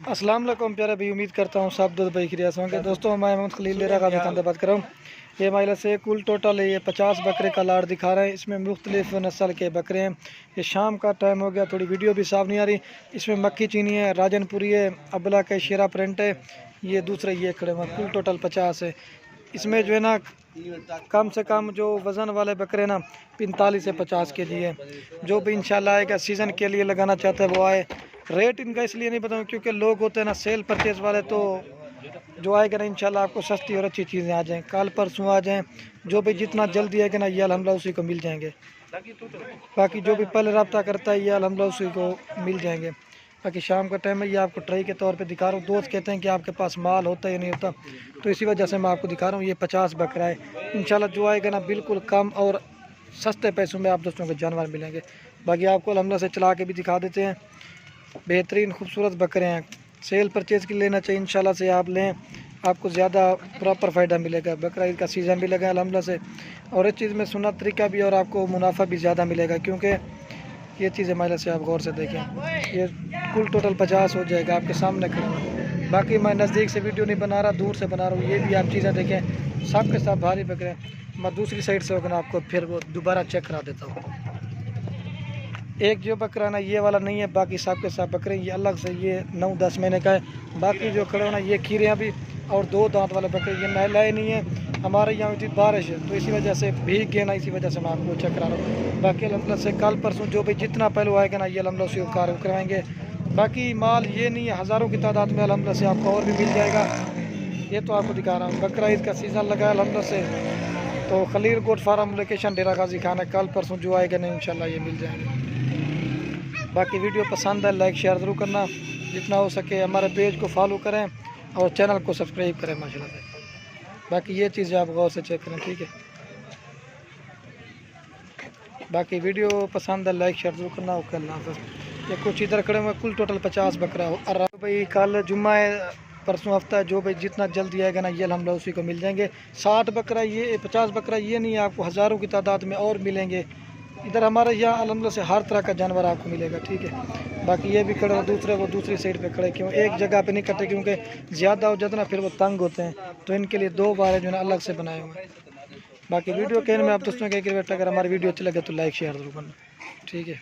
अस्सलाम वालेकुम प्यारे भाई, उम्मीद करता हूँ सब दूध भाई खिरिया होंगे। दोस्तों मैं मोहम्मद खलील लेरा का दुकान बात कर रहा हूँ। ये माइला से कुल टोटल है ये 50 बकरे का लाड़ दिखा रहे हैं। इसमें मुख्तलिफ नस्ल के बकरे हैं। ये शाम का टाइम हो गया, थोड़ी वीडियो भी साफ नहीं आ रही। इसमें मक्की चीनी है, राजनपुरी है, अबला का शेरा प्रिंट है, ये दूसरे ये खड़े हुए। कुल टोटल 50 है। इसमें जो है ना कम से कम जो वज़न वाले बकरे ना 45 से 50 के जी है। जो भी इंशाल्लाह आएगा सीज़न के लिए लगाना चाहता है वो आए। रेट इनका इसलिए नहीं बताऊँ क्योंकि लोग होते हैं ना सेल परचेज वाले, तो जो आएगा ना इंशाल्लाह आपको सस्ती और अच्छी चीज़ें आ जाएँ, कल परसों आ जाएँ। जो भी जितना जल्दी आएगा ना ये अल्हम्दुलिल्लाह उसी को मिल जाएंगे। बाकी जो भी पहले रब्ता करता है ये अल्हम्दुलिल्लाह उसी को मिल जाएंगे। बाकी शाम का टाइम है, ये आपको ट्राई के तौर पे दिखा रहा हूँ। दोस्त कहते हैं कि आपके पास माल होता है या नहीं होता, तो इसी वजह से मैं आपको दिखा रहा हूँ। ये 50 बकरा है। इंशाल्लाह जो आएगा ना बिल्कुल कम और सस्ते पैसों में आप दोस्तों को जानवर मिलेंगे। बाकी आपको अल्हम्दुलिल्लाह से चला के भी दिखा देते हैं। बेहतरीन खूबसूरत बकरे हैं, सेल परचेज़ के लेना चाहिए। इंशाल्लाह से आप लें, आपको ज़्यादा प्रॉपर फ़ायदा मिलेगा। बकरा ईद का सीज़न भी लगा अल्हम्दुलिल्लाह से, और इस चीज़ में सुन्नत तरीका भी और आपको मुनाफा भी ज़्यादा मिलेगा। क्योंकि ये चीज़ें माइला से आप गौर से देखें, ये कुल टोटल 50 हो जाएगा आपके सामने खड़ा हुआ। बाकी मैं नज़दीक से वीडियो नहीं बना रहा, दूर से बना रहा हूँ। ये भी आप चीज़ें देखें, सब के सब भारी बकरे। मैं दूसरी साइड से होकर आपको फिर वो दोबारा चेक करा देता हूँ। एक जो बकरा ना ये वाला नहीं है, बाकी सब के सब बकरे ये अलग से, ये 9-10 महीने का है। बाकी जो खड़े होना ये खीरे अभी, और 2 दांत वाले बकरे ये नए लाए नहीं है। हमारे यहाँ हुई थी बारिश, तो इसी वजह से भीग गए ना, इसी वजह से मैं आपको चेक करा रहा हूँ। बाकी अल्हम्दुलिल्लाह से कल परसों जो भी जितना पहले आएगा ना ये अल्हम्दुलिल्लाह से कार करवाएंगे। बाकी माल ये नहीं है, हज़ारों की तादाद में अल्हम्दुलिल्लाह से आपको और भी मिल जाएगा। ये तो आपको दिखा रहा हूँ, बकरा ईद का सीज़न लगा है अल्हम्दुलिल्लाह से। तो खलील गोट फार्म लोकेशन डेरा गाजी खान है। कल परसों जो आएगा ना इंशाल्लाह ये मिल जाएंगे। बाकी वीडियो पसंद है लाइक शेयर ज़रूर करना, जितना हो सके हमारे पेज को फॉलो करें और चैनल को सब्सक्राइब करें माशाल्लाह से। बाकी ये चीज़ें आप गौर से चेक करें, ठीक है। बाकी वीडियो पसंद है लाइक शेयर ज़रूर करना। ओके, अल्लाह हाफ़िज़। ये कुछ इधर खड़े हुए कुल टोटल 50 बकरा हो। और भाई कल जुम्मा है, परसों हफ्ता है। जो भाई जितना जल्दी आएगा ना ये अल्हम्दुलिल्लाह उसी को मिल जाएंगे। 60 बकरा ये 50 बकरा ये नहीं है, आपको हज़ारों की तादाद में और मिलेंगे। इधर हमारे यहाँ अल्हम्दुलिल्लाह से हर तरह का जानवर आपको मिलेगा, ठीक है। बाकी ये भी खड़े हो दूसरे, वो दूसरी साइड पे खड़े, क्यों एक जगह पे नहीं कटे, क्योंकि ज़्यादा हो जाता ना फिर वो तंग होते हैं, तो इनके लिए 2 बार जो है ना अलग से बनाए हुए हैं। बाकी वीडियो कहने में आप दोस्तों के रिक्वेस्ट, अगर हमारी वीडियो अच्छी लगे तो लाइक शेयर ज़रूर करना, ठीक है।